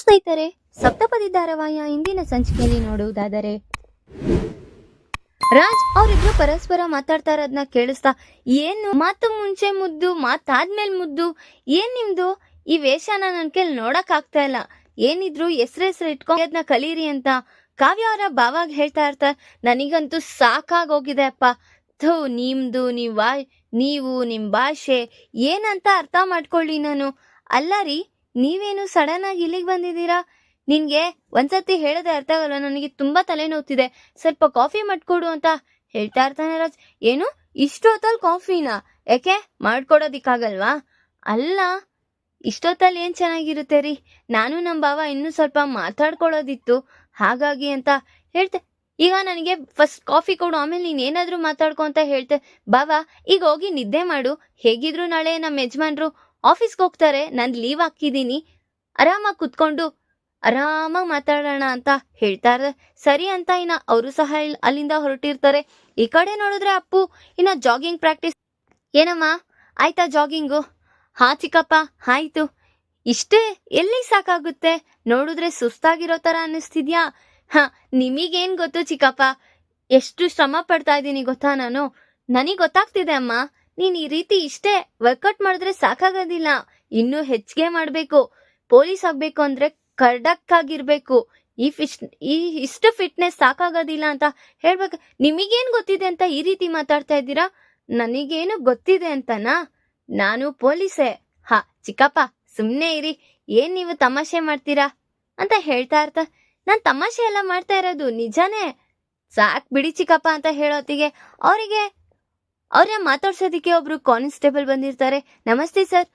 ಸ್ನೇಹಿತರೆ, ಸಪ್ತಪದಿ ಧಾರಾವಾಹಿಯ ಇಂದಿನ ಸಂಚಿಕೆಯಲ್ಲಿ ನೋಡುವುದಾದರೆ ರಾಜ್ ಅವರಿಬ್ರು ಪರಸ್ಪರ ಮಾತಾಡ್ತಾ ಇರೋದನ್ನ ಕೇಳಿಸ್ತಾ, ಏನು ಮಾತು ಮುಂಚೆ ಮುದ್ದು ಮಾತಾದ್ಮೇಲೆ ಮುದ್ದು, ಏನ್ ನಿಮ್ದು ಈ ವೇಷನ ನನ್ ಕೈಲಿ ನೋಡಕ್ ಆಗ್ತಾ ಇಲ್ಲ, ಏನಿದ್ರು ಹೆಸ್ರು ಇಟ್ಕೊಂಡ್ನ ಕಲೀರಿ ಅಂತ ಕಾವ್ಯ ಅವರ ಬಾವಾಗ ಹೇಳ್ತಾ ಇರ್ತಾರೆ. ನನಗಂತೂ ಸಾಕಾಗೋಗಿದೆ ಅಪ್ಪ. ನಿಮ್ದು ನೀವು ನಿಮ್ ಭಾಷೆ ಏನಂತ ಅರ್ಥ ಮಾಡ್ಕೊಳ್ಳಿ ನಾನು. ಅಲ್ಲ ರೀ, ನೀವೇನು ಸಡನ್ ಆಗಿ ಇಲ್ಲಿಗೆ ಬಂದಿದ್ದೀರಾ? ನಿನ್ಗೆ ಒಂದ್ಸತಿ ಹೇಳದೆ ಅರ್ಥ ಆಗಲ್ಲ, ನನಗೆ ತುಂಬಾ ತಲೆನೋವ್ತಿದೆ, ಸ್ವಲ್ಪ ಕಾಫಿ ಮಾಡ್ಕೊಡು ಅಂತ ಹೇಳ್ತಾ ಇರ್ತಾನೆ ರಾಜ್. ಏನು ಇಷ್ಟೊತ್ತಲ್ಲಿ ಕಾಫಿನಾ? ಯಾಕೆ ಮಾಡ್ಕೊಡೋದಿಕ್ಕಾಗಲ್ವಾ? ಅಲ್ಲ, ಇಷ್ಟೊತ್ತಲ್ಲಿ ಏನ್ ಚೆನ್ನಾಗಿರುತ್ತೆ ರೀ, ನಾನು ನಮ್ಮ ಭಾವ ಇನ್ನೂ ಸ್ವಲ್ಪ ಮಾತಾಡ್ಕೊಳ್ಳೋದಿತ್ತು ಹಾಗಾಗಿ ಅಂತ ಹೇಳ್ತೆ. ಈಗ ನನಗೆ ಫಸ್ಟ್ ಕಾಫಿ ಕೊಡು, ಆಮೇಲೆ ನೀನ್ ಏನಾದ್ರೂ ಮಾತಾಡ್ಕೊ ಅಂತ ಹೇಳ್ತೆ. ಭಾವ, ಈಗ ಹೋಗಿ ನಿದ್ದೆ ಮಾಡು, ಹೇಗಿದ್ರು ನಾಳೆ ನಮ್ಮ ಯಜಮಾನ್ರು ಆಫೀಸ್ಗೆ ಹೋಗ್ತಾರೆ, ನಾನು ಲೀವ್ ಹಾಕಿದ್ದೀನಿ, ಆರಾಮಾಗಿ ಕುತ್ಕೊಂಡು ಆರಾಮಾಗಿ ಮಾತಾಡೋಣ ಅಂತ ಹೇಳ್ತಾರೆ. ಸರಿ ಅಂತ ಇನ್ನ ಅವರು ಸಹ ಅಲ್ಲಿಂದ ಹೊರಟಿರ್ತಾರೆ. ಈ ಕಡೆ ನೋಡಿದ್ರೆ ಅಪ್ಪು ಇನ್ನ ಜಾಗಿಂಗ್ ಪ್ರಾಕ್ಟೀಸ್. ಏನಮ್ಮ ಆಯ್ತಾ ಜಾಗಿಂಗು? ಹಾ ಚಿಕ್ಕಪ್ಪ ಆಯ್ತು. ಇಷ್ಟೇ ಎಲ್ಲಿ ಸಾಕಾಗುತ್ತೆ? ನೋಡಿದ್ರೆ ಸುಸ್ತಾಗಿರೋ ತರ ಅನ್ನಿಸ್ತಿದ್ಯಾ? ನಿಮಗೇನ್ ಗೊತ್ತು ಚಿಕ್ಕಪ್ಪ, ಎಷ್ಟು ಶ್ರಮ ಪಡ್ತಾ ಇದ್ದೀನಿ ಗೊತ್ತಾ ನಾನು. ನನಗ್ ಗೊತ್ತಾಗ್ತಿದೆ ಅಮ್ಮ, ನೀನ್ ಈ ರೀತಿ ಇಷ್ಟೇ ವರ್ಕೌಟ್ ಮಾಡಿದ್ರೆ ಸಾಕಾಗೋದಿಲ್ಲ, ಇನ್ನೂ ಹೆಚ್ಚಿಗೆ ಮಾಡ್ಬೇಕು. ಪೊಲೀಸ್ ಆಗ್ಬೇಕು ಅಂದ್ರೆ ಖಡಕ್ ಆಗಿರ್ಬೇಕು. ಇಷ್ಟು ಫಿಟ್ನೆಸ್ ಸಾಕಾಗೋದಿಲ್ಲ ಅಂತ ಹೇಳ್ಬೇಕು. ನಿಮಗೇನ್ ಗೊತ್ತಿದೆ ಅಂತ ಈ ರೀತಿ ಮಾತಾಡ್ತಾ ಇದ್ದೀರಾ? ನನಗೇನು ಗೊತ್ತಿದೆ ಅಂತನಾ? ನಾನು ಪೊಲೀಸೇ. ಚಿಕ್ಕಪ್ಪ ಸುಮ್ನೆ ಇರಿ, ಏನ್ ನೀವು ತಮಾಷೆ ಮಾಡ್ತೀರಾ ಅಂತ ಹೇಳ್ತಾ ಇರ್ತ. ನಾನ್ ತಮಾಷೆ ಎಲ್ಲ ಮಾಡ್ತಾ ಇರೋದು ನಿಜಾನೇ. ಸಾಕ್ ಬಿಡಿ ಚಿಕ್ಕಪ್ಪ ಅಂತ ಹೇಳೋತ್ತಿಗೆ ಅವ್ರನ್ನ ಮಾತಾಡ್ಸೋದಿಕ್ಕೆ ಒಬ್ರು ಕಾನ್ಸ್ಟೇಬಲ್ ಬಂದಿರ್ತಾರೆ. ನಮಸ್ತೆ ಸರ್.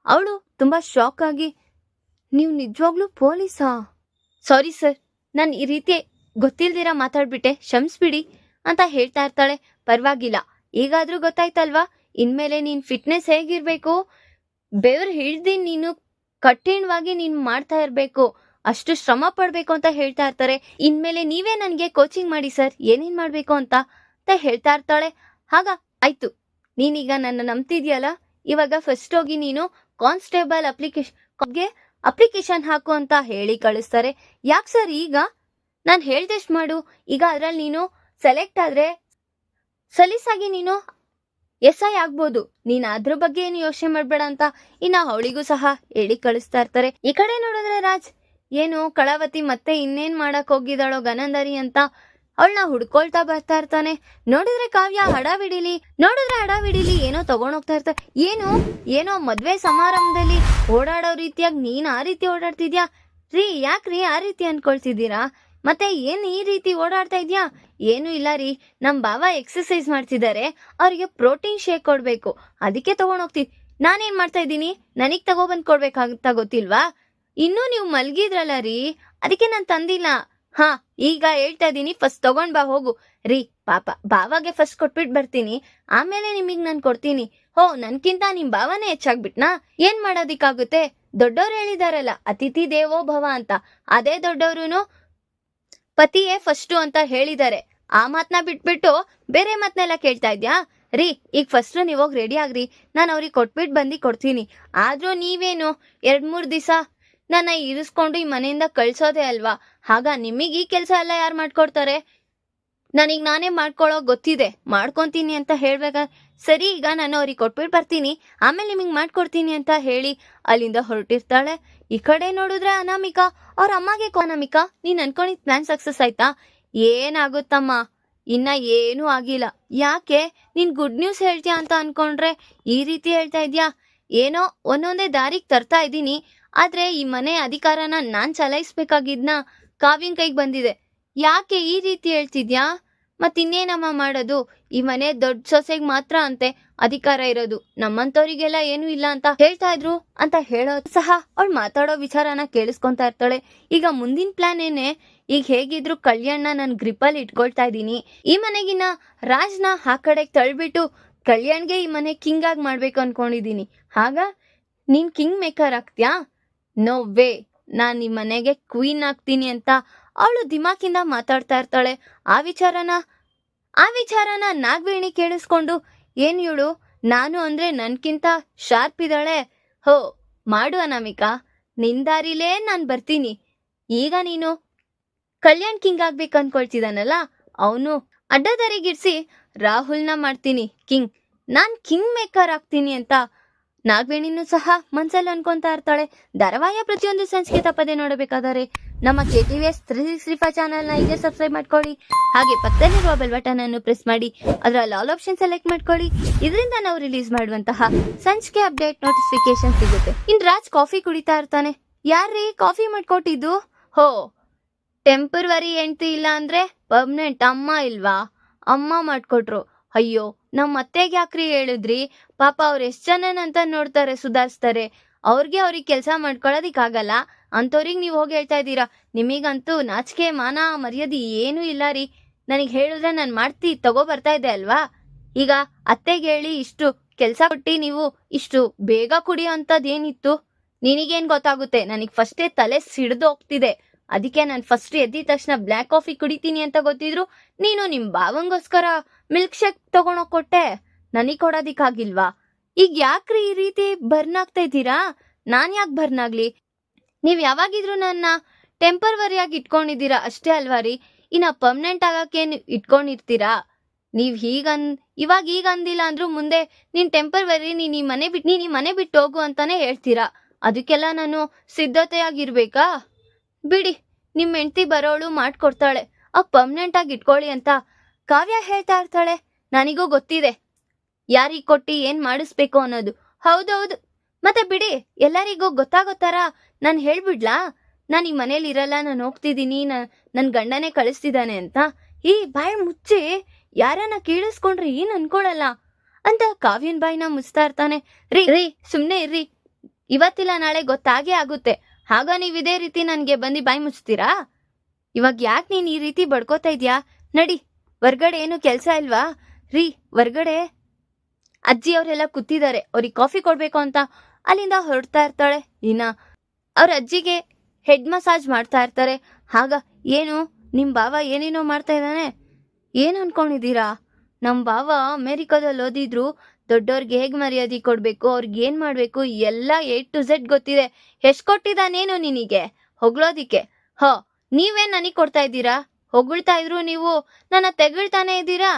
ಅವಳು ತುಂಬಾ ಶಾಕ್ ಆಗಿ, ನೀವು ನಿಜವಾಗ್ಲೂ ಪೊಲೀಸಾ? ಸಾರಿ ಸರ್, ನಾನು ಈ ರೀತಿ ಗೊತ್ತಿಲ್ದಿರ ಮಾತಾಡ್ಬಿಟ್ಟೆ, ಕ್ಷಮಿಸ್ಬಿಡಿ ಅಂತ ಹೇಳ್ತಾ ಇರ್ತಾಳೆ. ಪರವಾಗಿಲ್ಲ, ಈಗಾದ್ರೂ ಗೊತ್ತಾಯ್ತಲ್ವಾ, ಇನ್ಮೇಲೆ ನೀನ್ ಫಿಟ್ನೆಸ್ ಹೇಗಿರ್ಬೇಕು, ಬೆವರು ಹಿಡ್ದಿ ನೀನು ಕಠಿಣವಾಗಿ ನೀನ್ ಮಾಡ್ತಾ ಇರ್ಬೇಕು, ಅಷ್ಟು ಶ್ರಮ ಪಡ್ಬೇಕು ಅಂತ ಹೇಳ್ತಾ ಇರ್ತಾರೆ. ಇನ್ಮೇಲೆ ನೀವೇ ನನ್ಗೆ ಕೋಚಿಂಗ್ ಮಾಡಿ ಸರ್, ಏನೇನ್ ಮಾಡ್ಬೇಕು ಅಂತ ಹೇಳ್ತಾ ಇರ್ತಾಳೆ. ಆಗ ಆಯ್ತು, ನೀನೀಗ ನನ್ನ ನಂಬ್ತಿದ್ಯಲ್ಲ, ಇವಾಗ ಫಸ್ಟ್ ಹೋಗಿ ನೀನು ಕಾನ್ಸ್ಟೇಬಲ್ ಅಪ್ಲಿಕೇಶನ್ ಹಾಕು ಅಂತ ಹೇಳಿ ಕಳಿಸ್ತಾರೆ. ಯಾಕೆ ಸರ್? ಈಗ ನಾನು ಹೇಳ್ದಷ್ಟು ಮಾಡು, ಈಗ ಅದ್ರಲ್ಲಿ ನೀನು ಸೆಲೆಕ್ಟ್ ಆದ್ರೆ ಸಲೀಸಾಗಿ ನೀನು SI ಆಗ್ಬೋದು, ನೀನ್ ಅದ್ರ ಬಗ್ಗೆ ಏನು ಯೋಚನೆ ಮಾಡ್ಬೇಡ ಅಂತ ಇನ್ನ ಅವಳಿಗೂ ಸಹ ಹೇಳಿ ಕಳಿಸ್ತಾ ಇರ್ತಾರೆ. ಈ ಕಡೆ ನೋಡಿದ್ರೆ ರಾಜ್ ಏನು ಕಳಾವತಿ ಮತ್ತೆ ಇನ್ನೇನ್ ಮಾಡಕ್ ಹೋಗಿದ್ದಾಳೋ ಗನಂದರಿ ಅಂತ ಅವಳನ್ನ ಹುಡ್ಕೊಳ್ತಾ ಬರ್ತಾ ಇರ್ತಾನೆ. ನೋಡಿದ್ರೆ ಕಾವ್ಯ ಹಡಾವಿಡಿಲಿ ಏನೋ ತಗೊಂಡೋಗ್ತಾ ಇರ್ತಾರೆ. ಏನೋ ಮದ್ವೆ ಸಮಾರಂಭದಲ್ಲಿ ಓಡಾಡೋ ರೀತಿಯಾಗಿ ನೀನ್ ಆ ರೀತಿ ಓಡಾಡ್ತಿದ್ಯಾ ರೀ? ಯಾಕ್ರಿ ಆ ರೀತಿ ಅನ್ಕೊಳ್ತಿದ್ದೀರಾ? ಮತ್ತೆ ಏನ್ ಈ ರೀತಿ ಓಡಾಡ್ತಾ ಇದ್ಯಾ? ಏನು ಇಲ್ಲ ರೀ, ನಮ್ ಬಾವ ಎಕ್ಸರ್ಸೈಸ್ ಮಾಡ್ತಿದ್ದಾರೆ, ಅವ್ರಿಗೆ ಪ್ರೋಟೀನ್ ಶೇಕ್ ಕೊಡ್ಬೇಕು, ಅದಕ್ಕೆ ತಗೊಂಡೋಗ್ತಿದ್. ನಾನೇನ್ ಮಾಡ್ತಾ ಇದ್ದೀನಿ, ನನಗ್ ತಗೊಬಂದ್ ಕೊಡ್ಬೇಕಾಗತ್ತ ಗೊತ್ತಿಲ್ವಾ? ಇನ್ನೂ ನೀವು ಮಲ್ಗಿದ್ರಲ್ಲ ರೀ, ಅದಕ್ಕೆ ನಾನ್ ತಂದಿಲ್ಲ. ಈಗ ಹೇಳ್ತಾ ಇದ್ದೀನಿ, ಫಸ್ಟ್ ತಗೊಂಡ್ ಬಾ ಹೋಗು ರೀ. ಪಾಪ ಬಾವಾಗೆ ಫಸ್ಟ್ ಕೊಟ್ಬಿಟ್ ಬರ್ತೀನಿ, ಆಮೇಲೆ ನಿಮಗ್ ನಾನ್ ಕೊಡ್ತೀನಿ. ನನ್ಕಿಂತ ನಿಮ್ ಬಾವನೇ ಹೆಚ್ಚಾಗ್ಬಿಟ್ನಾ? ಏನ್ ಮಾಡೋದಿಕ್ಕಾಗುತ್ತೆ? ದೊಡ್ಡವ್ರು ಹೇಳಿದಾರಲ್ಲ, ಅತಿಥಿ ದೇವೋ ಭವ ಅಂತ, ಅದೇ ದೊಡ್ಡವ್ರುನು ಪತಿಯೇ ಫಸ್ಟು ಅಂತ ಹೇಳಿದ್ದಾರೆ. ಆ ಮಾತನ್ನ ಬಿಟ್ಬಿಟ್ಟು ಬೇರೆ ಮಾತನೆಲ್ಲ ಕೇಳ್ತಾ ಇದ್ಯಾ ರೀ? ಈಗ ಫಸ್ಟ್ ನೀವ್ ಹೋಗಿ ರೆಡಿ ಆಗ್ರಿ, ನಾನು ಅವ್ರಿಗೆ ಕೊಟ್ಬಿಟ್ಟು ಬಂದು ಕೊಡ್ತೀನಿ. ಆದ್ರೂ ನೀವೇನು 2-3 ದಿವಸ ನನ್ನ ಇರಿಸ್ಕೊಂಡು ಈ ಮನೆಯಿಂದ ಕಳ್ಸೋದೇ ಅಲ್ವಾ? ಆಗ ನಿಮಗ್ ಈ ಕೆಲಸ ಎಲ್ಲ ಯಾರು ಮಾಡ್ಕೊಡ್ತಾರೆ? ನನಗ್ ನಾನೇ ಮಾಡ್ಕೊಳ್ಳೋ ಗೊತ್ತಿದೆ, ಮಾಡ್ಕೊಂತೀನಿ ಅಂತ ಹೇಳ್ಬೇಕಾ? ಸರಿ, ಈಗ ನಾನು ಅವ್ರಿಗೆ ಕೊಟ್ಬಿಟ್ಟು ಬರ್ತೀನಿ, ಆಮೇಲೆ ನಿಮಗ್ ಮಾಡ್ಕೊಡ್ತೀನಿ ಅಂತ ಹೇಳಿ ಅಲ್ಲಿಂದ ಹೊರಟಿರ್ತಾಳೆ. ಈ ಕಡೆ ನೋಡಿದ್ರೆ ಅನಾಮಿಕಾ ಅವ್ರ ಅಮ್ಮಗೆ ಅನಾಮಿಕಾ, ನೀನ್ ಅನ್ಕೊಂಡಿದ್ ಪ್ಲಾನ್ ಸಕ್ಸಸ್ ಆಯ್ತಾ? ಏನಾಗುತ್ತಮ್ಮ, ಇನ್ನ ಏನೂ ಆಗಿಲ್ಲ. ಯಾಕೆ? ನೀನ್ ಗುಡ್ ನ್ಯೂಸ್ ಹೇಳ್ತೀಯ ಅಂತ ಅನ್ಕೊಂಡ್ರೆ ಈ ರೀತಿ ಹೇಳ್ತಾ ಇದ್ಯಾ? ಏನೋ ಒಂದೊಂದೇ ದಾರಿಗೆ ತರ್ತಾ ಇದ್ದೀನಿ, ಆದ್ರೆ ಈ ಮನೆ ಅಧಿಕಾರನ ನಾನ್ ಚಲಾಯಿಸ್ಬೇಕಾಗಿದ್ನ ಕಾವ್ಯನ್ ಕೈಗೆ ಬಂದಿದೆ. ಯಾಕೆ ಈ ರೀತಿ ಹೇಳ್ತಿದ್ಯಾ? ಮತ್ತಿನ್ನೇನಮ್ಮ ಮಾಡೋದು? ಈ ಮನೆ ದೊಡ್ಡ ಸೊಸೆಗೆ ಮಾತ್ರ ಅಂತೆ ಅಧಿಕಾರ ಇರೋದು, ನಮ್ಮಂತವ್ರಿಗೆಲ್ಲ ಏನು ಇಲ್ಲ ಅಂತ ಹೇಳ್ತಾ ಇದ್ರು ಅಂತ ಹೇಳೋ ಸಹ ಅವಳು ಮಾತಾಡೋ ವಿಚಾರನ ಕೇಳಿಸ್ಕೊಂತಾ ಇರ್ತಾಳೆ. ಈಗ ಮುಂದಿನ ಪ್ಲಾನ್ ಏನೇ? ಈಗ ಹೇಗಿದ್ರು ಕಲ್ಯಾಣ್ನ ನಾನು ಗ್ರಿಪ್ಪಲ್ಲಿ ಇಟ್ಕೊಳ್ತಾ ಇದ್ದೀನಿ, ಈ ಮನೆಗಿನ ರಾಜ್ನ ಆ ಕಡೆಗೆ ತಳ್ಬಿಟ್ಟು ಕಲ್ಯಾಣ್ಗೆ ಈ ಮನೆ ಕಿಂಗ್ ಆಗಿ ಮಾಡ್ಬೇಕು ಅನ್ಕೊಂಡಿದೀನಿ. ಆಗ ನೀನ್ ಕಿಂಗ್ ಮೇಕರ್ ಆಗ್ತೀಯಾ? ನೋ ವೇ, ನಾನ್ ಈ ಮನೆಗೆ ಕ್ವೀನ್ ಆಗ್ತೀನಿ ಅಂತ ಅವಳು ದಿಮಾಕಿಂದ ಮಾತಾಡ್ತಾ ಇರ್ತಾಳೆ. ಆ ವಿಚಾರನ ನಾಗವೇಣಿ ಕೇಳಿಸ್ಕೊಂಡು, ಏನ್ ಇವಳು ನಾನು ಅಂದ್ರೆ ನನ್ಕಿಂತ ಶಾರ್ಪ್ ಇದ್ದಾಳೆ, ಮಾಡು ಅನಾಮಿಕಾ, ನಿನ್ ದಾರಿಲೇ ನಾನು ಬರ್ತೀನಿ. ಈಗ ನೀನು ಕಲ್ಯಾಣ್ ಕಿಂಗ್ ಆಗ್ಬೇಕು ಅನ್ಕೊಳ್ತಿದ್ದಾನಲ್ಲ, ಅವನು ಅಡ್ಡದಾರಿಗಿಡ್ಸಿ ರಾಹುಲ್ನ ಮಾಡ್ತೀನಿ ಕಿಂಗ್, ನಾನ್ ಕಿಂಗ್ ಮೇಕರ್ ಆಗ್ತೀನಿ ಅಂತ ನಾಗವೇಣಿನೂ ಸಹ ಮನ್ಸಲ್ಲಿ ಅನ್ಕೊಂತಾ ಇರ್ತಾಳೆ. ಧಾರಾವಾಹಿಯ ಪ್ರತಿಯೊಂದು ಸಂಚಿಕೆ ತಪ್ಪದೆ ನೋಡಬೇಕಾದರೆ ನಮ್ಮ KTVS 365 ಚಾನಲ್ನ ಈಗ ಸಬ್ಸ್ಕ್ರೈಬ್ ಮಾಡ್ಕೊಳ್ಳಿ. ಹಾಗೆ ಪಕ್ಕದಲ್ಲಿರುವ ಬೆಲ್ ಬಟನ್ ಅನ್ನು ಪ್ರೆಸ್ ಮಾಡಿ ಅದರಲ್ಲಿ ಆಲ್ ಆಪ್ಷನ್ ಸೆಲೆಕ್ಟ್ ಮಾಡ್ಕೊಳ್ಳಿ. ಇದರಿಂದ ನಾವು ರಿಲೀಸ್ ಮಾಡುವಂತಹ ಸಂಚಿಕೆ ಅಪ್ಡೇಟ್ ನೋಟಿಫಿಕೇಶನ್ ಸಿಗುತ್ತೆ. ಇನ್ ರಾಜ್ ಕಾಫಿ ಕುಡಿತಾ ಇರ್ತಾನೆ. ಯಾರ್ರೀ ಕಾಫಿ ಮಾಡ್ಕೊಟ್ಟಿದ್ದು? ಹೋ, ಟೆಂಪರವರಿ ಹೆಂಡ್ತಿ ಇಲ್ಲ ಅಂದ್ರೆ ಪರ್ಮನೆಂಟ್ ಅಮ್ಮ ಇಲ್ವಾ? ಅಮ್ಮ ಮಾಡ್ಕೊಟ್ರು. ಅಯ್ಯೋ, ನಮ್ಮ ಅತ್ತೆಗೆ ಯಾಕ್ರಿ ಹೇಳಿದ್ರಿ? ಪಾಪ ಅವ್ರು ಎಷ್ಟು ಜನನಂತ ನೋಡ್ತಾರೆ, ಸುಧಾರಿಸ್ತಾರೆ. ಅವ್ರಿಗೆ ಕೆಲಸ ಮಾಡ್ಕೊಳ್ಳೋದಿಕ್ಕಾಗಲ್ಲ ಅಂಥವ್ರಿಗೆ ನೀವು ಹೋಗಿ ಹೇಳ್ತಾ ಇದ್ದೀರಾ. ನಿಮಗಂತೂ ನಾಚಿಕೆ ಮಾನ ಮರ್ಯಾದೆ ಏನೂ ಇಲ್ಲ ರೀ. ನನಗೆ ಹೇಳಿದ್ರೆ ನಾನು ತಗೋ ಬರ್ತಾ ಇದ್ದೆ ಅಲ್ವಾ? ಈಗ ಅತ್ತೆಗೆ ಹೇಳಿ ಇಷ್ಟು ಕೆಲಸ ಕೊಟ್ಟು ನೀವು ಇಷ್ಟು ಬೇಗ ಕುಡಿಯೋ ಅಂಥದ್ದೇನಿತ್ತು? ನಿನಗೇನು ಗೊತ್ತಾಗುತ್ತೆ? ನನಗೆ ಫಸ್ಟೇ ತಲೆ ಸಿಡ್ದು ಹೋಗ್ತಿದೆ. ಅದಕ್ಕೆ ನಾನು ಫಸ್ಟ್ ಎದ್ದಿದ ತಕ್ಷಣ ಬ್ಲ್ಯಾಕ್ ಕಾಫಿ ಕುಡಿತೀನಿ ಅಂತ ಗೊತ್ತಿದ್ರು ನೀನು ನಿಮ್ಮ ಭಾವಂಗೋಸ್ಕರ ಮಿಲ್ಕ್ ಶೇಕ್ ತಗೊಂಡೋಗಿ ಕೊಟ್ಟೆ. ನನಗೆ ಕೊಡೋದಿಕ್ಕಾಗಿಲ್ವಾ? ಈಗ ಯಾಕ್ರಿ ಈ ರೀತಿ ಬರ್ನ್ ಆಗ್ತಾ ಇದ್ದೀರಾ? ನಾನು ಯಾಕೆ ಬರ್ನ್ ಆಗ್ಲಿ? ನೀವು ಯಾವಾಗಿದ್ರು ನನ್ನ ಟೆಂಪರವರಿಯಾಗಿ ಇಟ್ಕೊಂಡಿದ್ದೀರಾ ಅಷ್ಟೇ ಅಲ್ವಾ ರೀ? ಇನ್ನು ಪರ್ಮನೆಂಟ್ ಆಗಕ್ಕೆ ಇಟ್ಕೊಂಡಿರ್ತೀರಾ? ನೀವು ಇವಾಗ ಈಗ ಅಂದಿಲ್ಲ ಅಂದ್ರೂ ಮುಂದೆ ನೀನು ಟೆಂಪರವರಿ, ನೀನು ಈ ಮನೆ ಬಿಟ್ಟು ಹೋಗು ಅಂತಾನೆ ಹೇಳ್ತೀರಾ. ಅದಕ್ಕೆಲ್ಲ ನಾನು ಸಿದ್ಧತೆಯಾಗಿರ್ಬೇಕಾ? ಬಿಡಿ, ನಿಮ್ಮ ಹೆಂಡತಿ ಬರೋಳು ಮಾಡ್ಕೊಡ್ತಾಳೆ. ಪರ್ಮನೆಂಟ್ ಆಗಿ ಇಟ್ಕೊಳ್ಳಿ ಅಂತ ಕಾವ್ಯ ಹೇಳ್ತಾ ಇರ್ತಾಳೆ. ನನಗೂ ಗೊತ್ತಿದೆ ಯಾರಿಗೆ ಕೊಟ್ಟು ಏನ್ ಮಾಡಿಸ್ಬೇಕು ಅನ್ನೋದು. ಹೌದೌದು, ಮತ್ತೆ ಬಿಡಿ, ಎಲ್ಲರಿಗೂ ಗೊತ್ತಾಗೋ ಥರ ನಾನು ಹೇಳ್ಬಿಡ್ಲಾ? ನಾನು ಈ ಮನೇಲಿ ಇರಲ್ಲ, ನಾನು ಹೋಗ್ತಿದ್ದೀನಿ, ನನ್ನ ಗಂಡನೇ ಕಳಿಸ್ತಿದ್ದಾನೆ ಅಂತ. ಈ ಬಾಯಿ ಮುಚ್ಚಿ, ಯಾರನ್ನ ಕೇಳಿಸ್ಕೊಂಡ್ರೆ ಏನ್ ಅನ್ಕೊಳಲ್ಲ ಅಂತ ಕಾವ್ಯನ್ ಬಾಯಿನ ಮುಚ್ತಾ ಇರ್ತಾನೆ. ರೀ ಸುಮ್ನೆ ಇರ್ರಿ, ಇವತ್ತಿಲ್ಲ ನಾಳೆ ಗೊತ್ತಾಗೇ ಆಗುತ್ತೆ. ಆಗ ನೀವು ಇದೇ ರೀತಿ ನನಗೆ ಬಂದು ಬಾಯಿ ಮುಚ್ತೀರಾ? ಇವಾಗ ಯಾಕೆ ನೀನು ಈ ರೀತಿ ಬಡ್ಕೋತಾ ಇದ್ಯಾ? ನಡಿ, ಹೊರ್ಗಡೆ ಏನು ಕೆಲಸ ಇಲ್ವಾ? ರೀ, ಹೊರ್ಗಡೆ ಅಜ್ಜಿ ಅವರೆಲ್ಲ ಕೂತಿದ್ದಾರೆ, ಅವ್ರಿಗೆ ಕಾಫಿ ಕೊಡ್ಬೇಕು ಅಂತ ಅಲ್ಲಿಂದ ಹೊರಡ್ತಾ ಇರ್ತಾಳೆ. ಇನ್ನ ಅವ್ರ ಅಜ್ಜಿಗೆ ಹೆಡ್ ಮಸಾಜ್ ಮಾಡ್ತಾ ಇರ್ತಾರೆ. ಆಗ ಏನು ನಿಮ್ಮ ಬಾವ ಏನೇನೋ ಮಾಡ್ತಾ ಇದ್ದಾನೆ? ಏನು ಅನ್ಕೊಂಡಿದ್ದೀರಾ? ನಮ್ಮ ಬಾವ ಅಮೆರಿಕಾದಲ್ಲಿ ಓದಿದ್ರು, ದೊಡ್ಡವ್ರಿಗೆ ಹೇಗೆ ಮರ್ಯಾದೆ ಕೊಡಬೇಕು, ಅವ್ರಿಗೆ ಏನು ಮಾಡಬೇಕು ಎಲ್ಲ A to Z ಗೊತ್ತಿದೆ. ಎಷ್ಟು ಕೊಟ್ಟಿದ್ದಾನೇನು ನಿನಗೆ ಹೊಗಳೋದಿಕ್ಕೆ? ನೀವೇನು ನನಗೆ ಕೊಡ್ತಾ ಇದ್ದೀರಾ? ಹೊಗಳ್ತಾ ಇದ್ರು ನೀವು ನನ್ನ ತೆಗಳ್ತಾನೆ ಇದ್ದೀರಾ.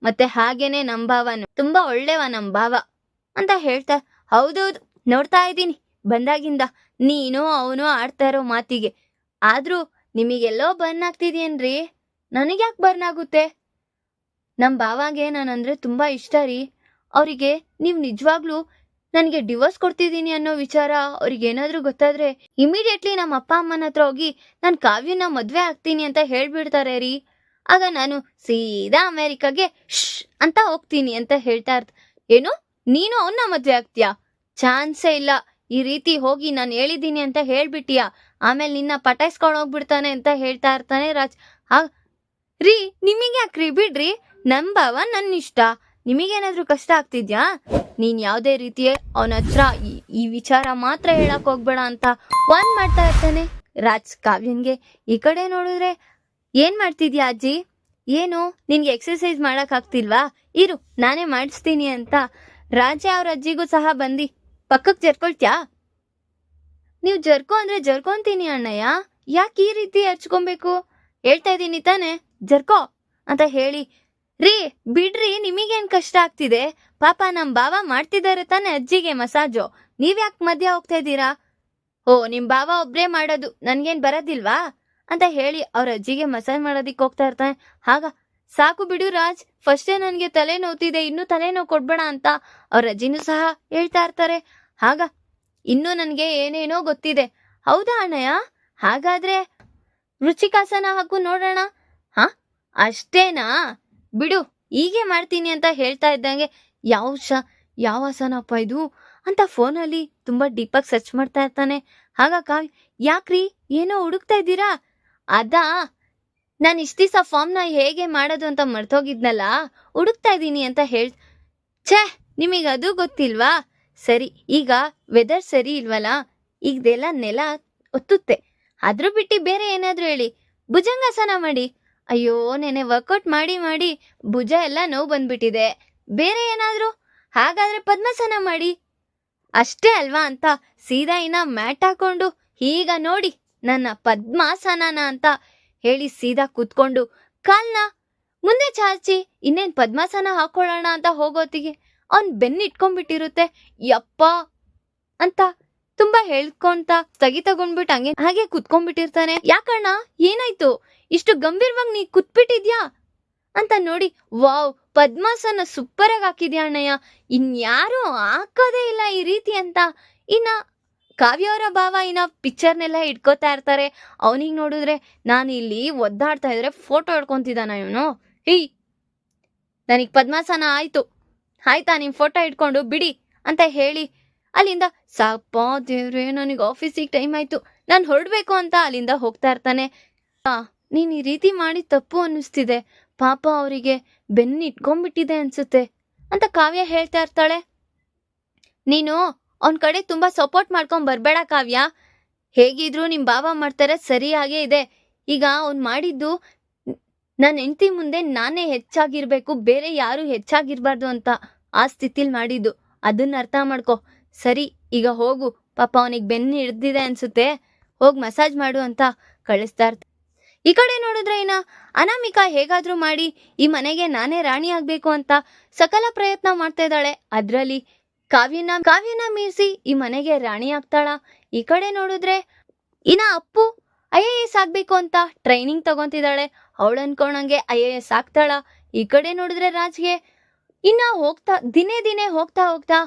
ಮತ್ತೆ ಹಾಗೇನೆ ನಮ್ಮ ಭಾವನು ತುಂಬಾ ಒಳ್ಳೆವ ನಮ್ಮ ಭಾವ ಅಂತ ಹೇಳ್ತಾ. ಹೌದೌದು, ನೋಡ್ತಾ ಇದ್ದೀನಿ ಬಂದಾಗಿಂದ ನೀನು ಅವನು ಆಡ್ತಾ ಇರೋ ಮಾತಿಗೆ. ಆದ್ರೂ ನಿಮಗೆಲ್ಲೋ ಬರ್ನ್ ಆಗ್ತಿದ್ಯೇನ್ರಿ? ನನಗ್ಯಾಕೆ ಬರ್ನ್ ಆಗುತ್ತೆ? ನಮ್ಮ ಭಾವಾಗೆ ನಾನಂದ್ರೆ ತುಂಬಾ ಇಷ್ಟ ರೀ. ಅವರಿಗೆ ನೀವು ನಿಜವಾಗ್ಲೂ ನನಗೆ ಡಿವೋರ್ಸ್ ಕೊಡ್ತಿದ್ದೀನಿ ಅನ್ನೋ ವಿಚಾರ ಅವ್ರಿಗೆ ಏನಾದ್ರೂ ಗೊತ್ತಾದ್ರೆ ಇಮಿಡಿಯೇಟ್ಲಿ ನಮ್ಮ ಅಪ್ಪ ಅಮ್ಮನ ಹತ್ರ ಹೋಗಿ ನಾನು ಕಾವ್ಯನ ಮದ್ವೆ ಆಗ್ತೀನಿ ಅಂತ ಹೇಳ್ಬಿಡ್ತಾರೆ ರೀ. ಆಗ ನಾನು ಸೀದಾ ಅಮೆರಿಕಾಗೆ ಅಂತ ಹೋಗ್ತೀನಿ ಅಂತ ಹೇಳ್ತಾ ಏನು ನೀನು ಅವನ್ನ ಮದ್ವೆ ಆಗ್ತೀಯಾ? ಚಾನ್ಸೇ ಇಲ್ಲ. ಈ ರೀತಿ ಹೋಗಿ ನಾನು ಹೇಳಿದ್ದೀನಿ ಅಂತ ಹೇಳ್ಬಿಟ್ಟಿಯಾ, ಆಮೇಲೆ ನಿನ್ನ ಪಟಾಯಿಸ್ಕೊಂಡು ಹೋಗ್ಬಿಡ್ತಾನೆ ಅಂತ ಹೇಳ್ತಾ ಇರ್ತಾನೆ ರಾಜ್. ರೀ, ನಿಮಗೆ ಯಾಕ್ರಿ? ಬಿಡ್ರಿ, ನಮ್ಮ ಭಾವ ನನ್ನ ಇಷ್ಟ. ನಿಮಗೇನಾದ್ರೂ ಕಷ್ಟ ಆಗ್ತಿದ್ಯಾ? ನೀನ್ ಯಾವುದೇ ರೀತಿಯ ಅವನ ಹತ್ರ ಈ ವಿಚಾರ ಮಾತ್ರ ಹೇಳಕ್ ಹೋಗ್ಬೇಡ ಅಂತ ವಾರ್ನ್ ಮಾಡ್ತಾ ಇರ್ತಾನೆ ರಾಜ್ ಕಾವ್ಯನ್ಗೆ. ಈ ಕಡೆ ನೋಡಿದ್ರೆ ಏನ್ ಮಾಡ್ತಿದ್ಯಾ ಅಜ್ಜಿ? ಏನು ನಿನ್ಗೆ ಎಕ್ಸರ್ಸೈಸ್ ಮಾಡಕ್ ಆಗ್ತಿಲ್ವಾ? ಇರು ನಾನೇ ಮಾಡಿಸ್ತೀನಿ ಅಂತ ರಾಜ ಅವ್ರ ಅಜ್ಜಿಗೂ ಸಹ ಬಂದು ಪಕ್ಕಕ್ಕೆ ಜರ್ಕೊಳ್ತ್ಯಾ? ನೀವು ಜರ್ಕೊ ಅಂದ್ರೆ ಜರ್ಕೊಂತೀನಿ ಅಣ್ಣಯ್ಯ, ಯಾಕೆ ಈ ರೀತಿ ಹಚ್ಕೊಬೇಕು? ಹೇಳ್ತಾ ಇದ್ದೀನಿ ತಾನೆ, ಜರ್ಕೋ ಅಂತ ಹೇಳಿ. ರೀ ಬಿಡ್ರಿ, ನಿಮಗೇನ್ ಕಷ್ಟ ಆಗ್ತಿದೆ? ಪಾಪ ನಮ್ ಬಾವ ಮಾಡ್ತಿದ್ದಾರೆ ತಾನೆ ಅಜ್ಜಿಗೆ ಮಸಾಜು, ನೀವ್ಯಾಕೆ ಮಧ್ಯ ಹೋಗ್ತಾ ಇದ್ದೀರಾ? ನಿಮ್ ಬಾವ ಒಬ್ರೇ ಮಾಡೋದು, ನನ್ಗೇನ್ ಬರೋದಿಲ್ವಾ ಅಂತ ಹೇಳಿ ಅವ್ರ ಅಜ್ಜಿಗೆ ಮಸಾಜ್ ಮಾಡೋದಿಕ್ ಹೋಗ್ತಾ ಇರ್ತಾನೆ. ಆಗ ಸಾಕು ಬಿಡು ರಾಜ್, ಫಸ್ಟೇ ನನ್ಗೆ ತಲೆ ನೋವ್ತಿದೆ, ಇನ್ನೂ ತಲೆನೋವು ಕೊಡ್ಬೇಡ ಅಂತ ಅವ್ರ ಅಜ್ಜಿನೂ ಸಹ ಹೇಳ್ತಾ ಇರ್ತಾರೆ. ಆಗ ಇನ್ನೂ ನನ್ಗೆ ಏನೇನೋ ಗೊತ್ತಿದೆ. ಹೌದಾ ಅಣ್ಣಯ್ಯ? ಹಾಗಾದ್ರೆ ರುಚಿಕಾಸನ ಹಾಕು ನೋಡೋಣ. ಅಷ್ಟೇನಾ? ಬಿಡು, ಹೀಗೆ ಮಾಡ್ತೀನಿ ಅಂತ ಹೇಳ್ತಾ ಇದ್ದಂಗೆ ಯಾವ ಆಸನಪ್ಪ ಇದು ಅಂತ ಫೋನಲ್ಲಿ ತುಂಬಾ ಡೀಪಾಗಿ ಸರ್ಚ್ ಮಾಡ್ತಾ ಇರ್ತಾನೆ. ಆಗ ಕಾವ್ಯ, ಯಾಕ್ರಿ ಏನೋ ಹುಡುಕ್ತಾ ಇದ್ದೀರಾ? ಅದಾ, ನಾನು ಇಷ್ಟ ದಿವಸ ಫಾರ್ಮ್ನ ಹೇಗೆ ಮಾಡೋದು ಅಂತ ಮರ್ತೋಗಿದ್ನಲ್ಲ, ಹುಡುಕ್ತಾ ಇದ್ದೀನಿ ಅಂತ ಛೇ, ನಿಮಗೆ ಅದು ಗೊತ್ತಿಲ್ವಾ? ಸರಿ, ಈಗ ವೆದರ್ ಸರಿ ಇಲ್ವಲ್ಲ, ಈಗದೆಲ್ಲ ನೆಲ ಒತ್ತುತ್ತೆ. ಅದ್ರ ಬಿಟ್ಟು ಬೇರೆ ಏನಾದ್ರೂ ಹೇಳಿ. ಭುಜಂಗಾಸನ ಮಾಡಿ. ಅಯ್ಯೋ, ನೆನೆ ವರ್ಕೌಟ್ ಮಾಡಿ ಭುಜ ಎಲ್ಲ ನೋವು ಬಂದ್ಬಿಟ್ಟಿದೆ. ಬೇರೆ ಏನಾದ್ರು? ಹಾಗಾದ್ರೆ ಪದ್ಮಾಸನ ಮಾಡಿ. ಅಷ್ಟೇ ಅಲ್ವಾ ಅಂತ ಸೀದಾ ಮ್ಯಾಟ್ ಹಾಕೊಂಡು ಈಗ ನೋಡಿ ನನ್ನ ಪದ್ಮಾಸನನ ಅಂತ ಹೇಳಿ ಸೀದಾ ಕೂತ್ಕೊಂಡು ಕಾಲ್ನ ಮುಂದೆ ಚಾಚಿ ಇನ್ನೇನ್ ಪದ್ಮಾಸನ ಹಾಕೊಳ್ಳೋಣ ಅಂತ ಹೋಗೋತಿಗೆ ಅವ್ನ್ ಬೆನ್ನಿಟ್ಕೊಂಡ್ಬಿಟ್ಟಿರುತ್ತೆ. ಯಪ್ಪ ಅಂತ ತುಂಬಾ ಹೇಳ್ಕೊಂತ ಸ್ಥಗಿತಗೊಂಡ್ಬಿಟ್ಟು ಹಾಗೆ ಕುತ್ಕೊಂಡ್ಬಿಟ್ಟಿರ್ತಾನೆ. ಯಾಕಣ್ಣ ಏನಾಯ್ತು, ಇಷ್ಟು ಗಂಭೀರವಾಗಿ ನೀ ಕೂತ್ಬಿಟ್ಟಿದ್ಯಾ ಅಂತ ನೋಡಿ, ವಾವ್ ಪದ್ಮಾಸನ ಸೂಪರ್ ಆಗಿ ಹಾಕಿದ್ಯಾ ಅಣ್ಣಯ್ಯ, ಇನ್ಯಾರು ಹಾಕೋದೇ ಇಲ್ಲ ಈ ರೀತಿ ಅಂತ. ಇನ್ನ ಕಾವ್ಯವರ ಭಾವ ಇನ್ನ ಪಿಕ್ಚರ್ನೆಲ್ಲ ಇಟ್ಕೋತಾ ಇರ್ತಾರೆ. ಅವನಿಗೆ ನೋಡಿದ್ರೆ ನಾನು ಇಲ್ಲಿ ಒದ್ದಾಡ್ತಾ ಇದ್ರೆ ಫೋಟೋ ಹಿಡ್ಕೊಂತಿದ್ದಾನ ಇವನು. ನನಗ್ ಪದ್ಮಾಸನ ಆಯ್ತಾ ನಿಮ್ ಫೋಟೋ ಇಟ್ಕೊಂಡು ಬಿಡಿ ಅಂತ ಹೇಳಿ ಅಲ್ಲಿಂದ ಸಾಪ ದೇವ್ರೆ ನನಗೆ ಆಫೀಸಿಗೆ ಟೈಮ್ ಆಯ್ತು, ನಾನು ಹೊರಡ್ಬೇಕು ಅಂತ ಅಲ್ಲಿಂದ ಹೋಗ್ತಾ ಇರ್ತಾನೆ. ನೀನ್ ಈ ರೀತಿ ಮಾಡಿ ತಪ್ಪು ಅನ್ನಿಸ್ತಿದೆ, ಪಾಪ ಅವರಿಗೆ ಬೆನ್ನು ಇಟ್ಕೊಂಡ್ಬಿಟ್ಟಿದೆ ಅನ್ಸುತ್ತೆ ಅಂತ ಕಾವ್ಯ ಹೇಳ್ತಾ ಇರ್ತಾಳೆ. ನೀನು ಅವನ ಕಡೆ ತುಂಬಾ ಸಪೋರ್ಟ್ ಮಾಡ್ಕೊಂಡ್ ಬರ್ಬೇಡ ಕಾವ್ಯ, ಹೇಗಿದ್ರು ನಿಮ್ ಭಾವ ಮಾಡ್ತಾರೆ ಸರಿಯಾಗೇ ಇದೆ. ಈಗ ಅವ್ನ್ ಮಾಡಿದ್ದು ನನ್ನ ಹೆಂಡತಿ ಮುಂದೆ ನಾನೇ ಹೆಚ್ಚಾಗಿರ್ಬೇಕು, ಬೇರೆ ಯಾರು ಹೆಚ್ಚಾಗಿರ್ಬಾರ್ದು ಅಂತ ಆ ಸ್ಥಿತಿಲ್ ಮಾಡಿದ್ದು, ಅದನ್ನ ಅರ್ಥ ಮಾಡ್ಕೊ. ಸರಿ ಈಗ ಹೋಗು, ಪಾಪ ಅವನಿಗೆ ಬೆನ್ನು ಹಿಡ್ದಿದೆ ಅನ್ಸುತ್ತೆ, ಹೋಗ್ ಮಸಾಜ್ ಮಾಡು ಅಂತ ಕಳಿಸ್ತಾ ಇರ್ತಾರೆ. ಈ ಕಡೆ ನೋಡಿದ್ರೆ ಅನಾಮಿಕಾ ಹೇಗಾದ್ರೂ ಮಾಡಿ ಈ ಮನೆಗೆ ನಾನೇ ರಾಣಿ ಆಗ್ಬೇಕು ಅಂತ ಸಕಲ ಪ್ರಯತ್ನ ಮಾಡ್ತಾ ಇದ್ದಾಳೆ. ಅದ್ರಲ್ಲಿ ಕಾವ್ಯನ ಮೀರಿಸಿ ಈ ಮನೆಗೆ ರಾಣಿ ಆಗ್ತಾಳ. ಈ ಕಡೆ ನೋಡಿದ್ರೆ ಅಪ್ಪು IAS ಆಗ್ಬೇಕು ಅಂತ ಟ್ರೈನಿಂಗ್ ತಗೊಂತಿದ್ದಾಳೆ. ಅವಳು ಅನ್ಕೊಂಡಂಗೆ IAS ಆಗ್ತಾಳ. ಈ ಕಡೆ ನೋಡಿದ್ರೆ ರಾಜ್ಗೆ ದಿನೇ ಹೋಗ್ತಾ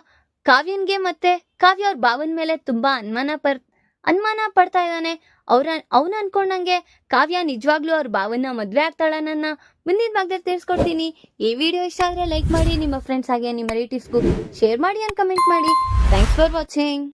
ಕಾವ್ಯನ್ಗೆ ಮತ್ತೆ ಕಾವ್ಯ ಅವ್ರ ಭಾವನ ಮೇಲೆ ತುಂಬಾ ಅನುಮಾನ ಪಡ್ತಾ ಇದ್ದಾನೆ. ಅವನು ಅನ್ಕೊಂಡಂಗೆ ಕಾವ್ಯ ನಿಜವಾಗ್ಲೂ ಅವ್ರ ಭಾವನ ಮದ್ವೆ ಆಗ್ತಾಳ. ನನ್ನ ಮುಂದಿನ ಭಾಗದಲ್ಲಿ ತಿಳಿಸ್ಕೊಡ್ತೀನಿ. ಈ ವಿಡಿಯೋ ಇಷ್ಟ ಆದ್ರೆ ಲೈಕ್ ಮಾಡಿ, ನಿಮ್ಮ ಫ್ರೆಂಡ್ಸ್ ಹಾಗೆ ನಿಮ್ಮ ರಿಲೇಟಿವ್ಸ್ಗೂ ಶೇರ್ ಮಾಡಿ ಅಂತ ಕಮೆಂಟ್ ಮಾಡಿ. Thanks for watching.